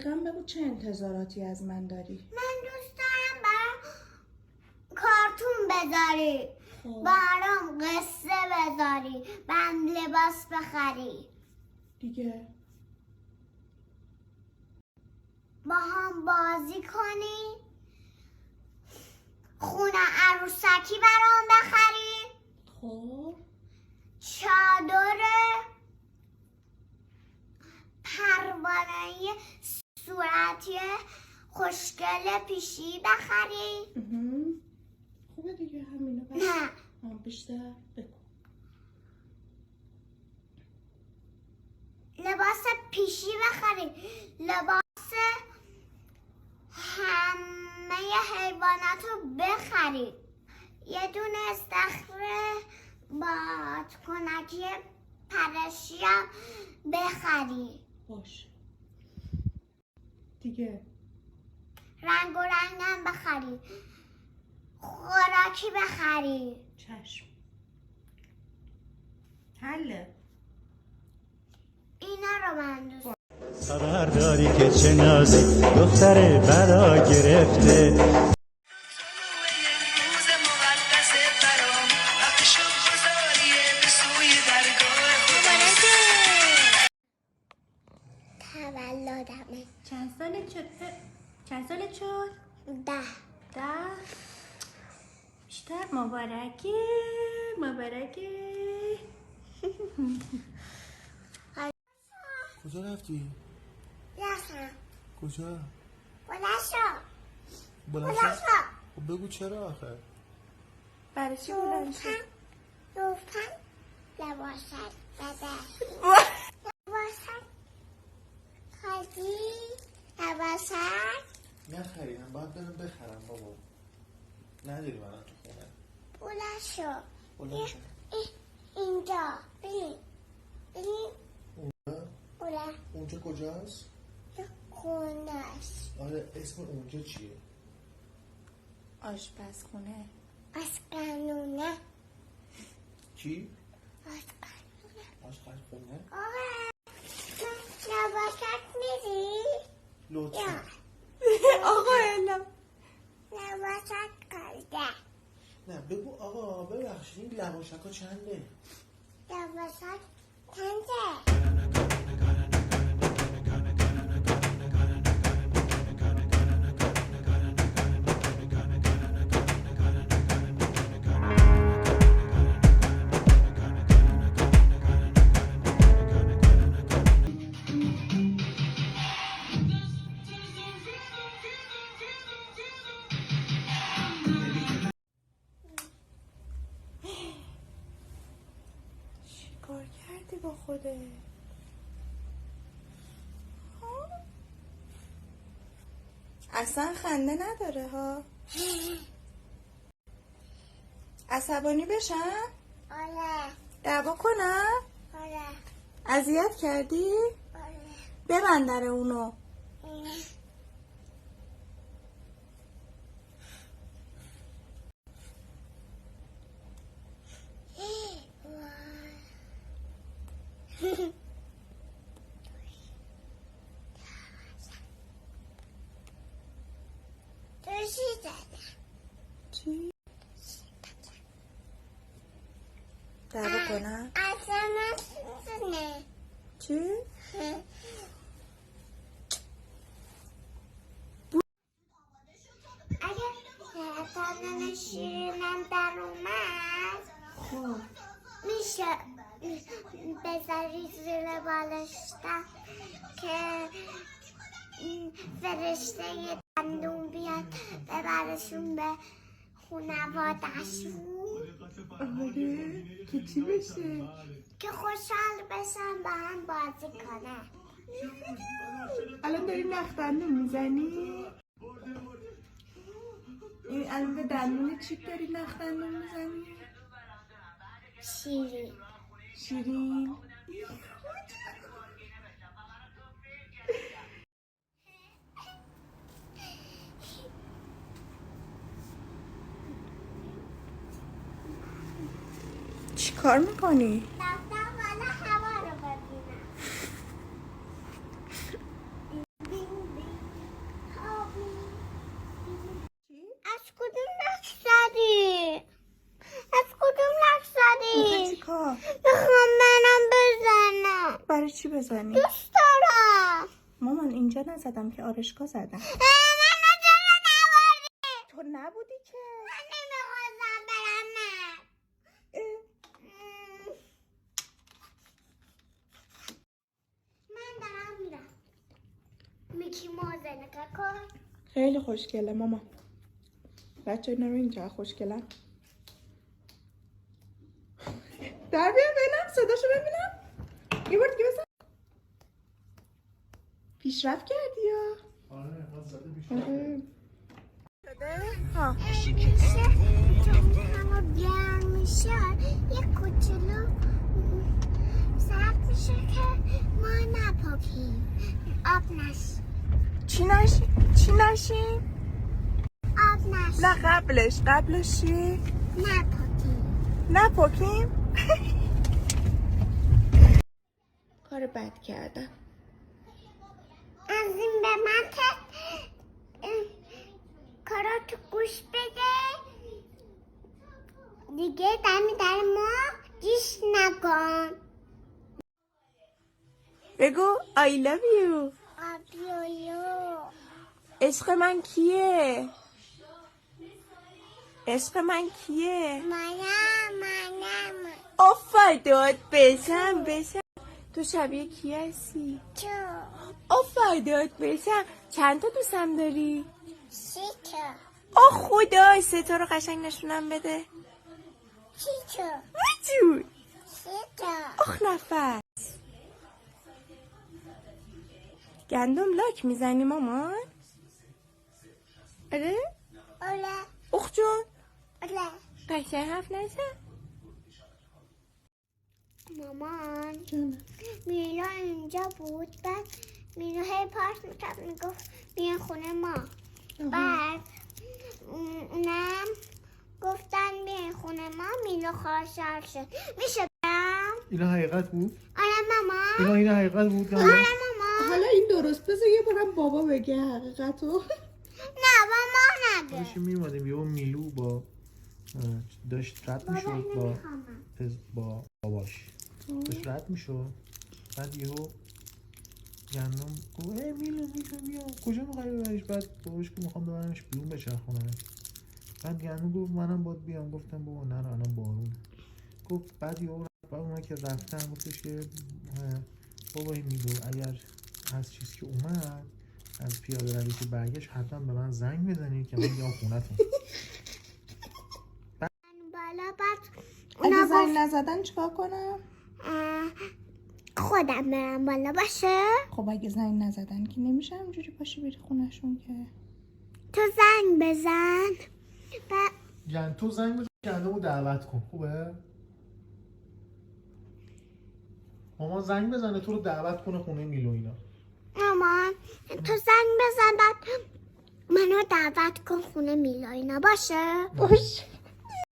بگو چه انتظاراتی از من داری؟ من دوست دارم برام کارتون بذاری، برام قصه بذاری، برام لباس بخری، دیگه با هم بازی کنی، خونه عروسکی برام بخری، خب چادر پروانه‌ای صورتی خوشگل پیشی بخری. خوبه دیگه همینو بس. نه بیشتر بگو. لباس پیشی بخری، لباس همه حیوانات رو بخری، یه دونه استخر بادکنکی پرشی هم بخری، باشه دیگه رنگ و رنگ هم بخری، خوراکی بخری. چشم حله. اینا رو من دوست خبر داری که چه نازی دختر برا گرفته. تولدمه. چند سالت شد؟ 10. 10. بیشتر مبارکه. کجا رفتی؟ رفتم. کجا؟ بلند شو. شو. خب بگو چرا آخه؟ برای چی بلند شد؟ لطفاً لباست بده. لباست خریدی؟ لباست نخریدم، باید برم بخرم بابا. نداری من تو خونه. بلند شو. بلند شو. اینجا ببین. اونجا؟ اونجا کجاست؟ خونه است. آره اسم اونجا چیه؟ آشپزخونه. آشپزخونه. چی؟ آشپزخونه. آشپزخونه؟ آره. لباست میدی؟ لطفا. آقا الا لباست کرده. نه بگو آقا ببخشید این لواشکا چنده؟ لباست چنده؟ چیکار کردی با خودت؟ اصلا خنده نداره ها. عصبانی بشم؟ آره. دعوا کنم؟ آره. اذیت کردی؟ آره. ببند در اونو. چی؟ دعوا کنم؟ اصلا نه. چی؟ اگه تنم شیرینم در اومد خب میشه بذاری زیر بالشتم که فرشته یه دندون بیاد ببرشون به خونواده‌شون. آره که چی بشه؟ که خوشحال بشن با هم بازی کنه. الان داری نخدندون میزنی؟ این الان به دندون چیپ داری نخدندون میزنی؟ شیرین. شیرین؟ چی کار میکنی؟ رفتم بالا هوا رو ببینم. چی بزنی؟ دوست دارم. مامان اینجا نزدم که آرشگاه زدم. من چرا نبردی؟ تو نبودی که. من نمیخواستم برم. من دارم میرم. میکی موزه نگاه کن. خیلی خوشگله ماما. بچه اینا رو اینجا خوشگلن. در بیا ببینم صداشو ببینم. یه بار دیگه بزن. پیشرفت کردی یا؟ آره از زده بیشتر ها. هوا گرم میشه یه کوچولو سرد میشه که ما نپاکیم آب نشیم. چی نشیم؟ آب نشیم نه قبلش چی؟ نپاکیم؟ کار بد کردم. از این به من که کاراتو گوش بده دیگه دمی در ما گیش نکن. بگو I love you. آبیویو عشق من کیه؟ منم آفداد بشم تو شبیه کی هستی؟ تو آفداد بشم چند تا دوستم داری؟ چی تو آه خدا ستاره قشنگ نشونم بده. چی تو وجود چی تو آخ نفس گندم لاک میزنی مامان؟ آره؟ اوله اخ جون اوله قشنگ حرف نزن. مامان میلا اینجا بود بعد میلا هی پارت میکرد میگفت بیان خونه ما بعد اونم گفتن بیان خونه ما میلا خواهشار شد. میشه برم؟ اینا حقیقت بود؟ آره ماما اینا حقیقت بود؟ آره ماما حالا این درست بذار یه بارم بابا بگه حقیقتو. نه ماما نگه داشتیم میومدیم یهو میلو با داشت رد بابا میشد نمیخوامم با باباش داشت رد میشد بعد یهو گندم گفت ای میلو بیا کجا میخوای ببریش؟ بعد باباش که میخوام ببرمش بیرون بچرخونم. بعد گندم گفت منم باید بیام. گفتم بابا نه الان بارونه. گفت بعد یهو بعد اونها که رفتن گفتش که بابا میلو اگر از چیز که اومد از پیاده روی که برگشت حتما به من زنگ بزنید که من بیام خونتون. بالا بعد اگه زنگ نزدن چیکار کنم؟ خودم برم بالا باشه. خب اگه زنگ نزدن که نمیشه همجوری پاشی بری خونشون که. تو زنگ بزن بعد یعنی تو زنگ بزن گندمو دعوت کن. خوبه؟ مامان زنگ بزنه تو رو دعوت کنه خونه میلو اینا. مامان تو زنگ بزن بعد منو دعوت کن خونه میلا اینا باشه. باشه.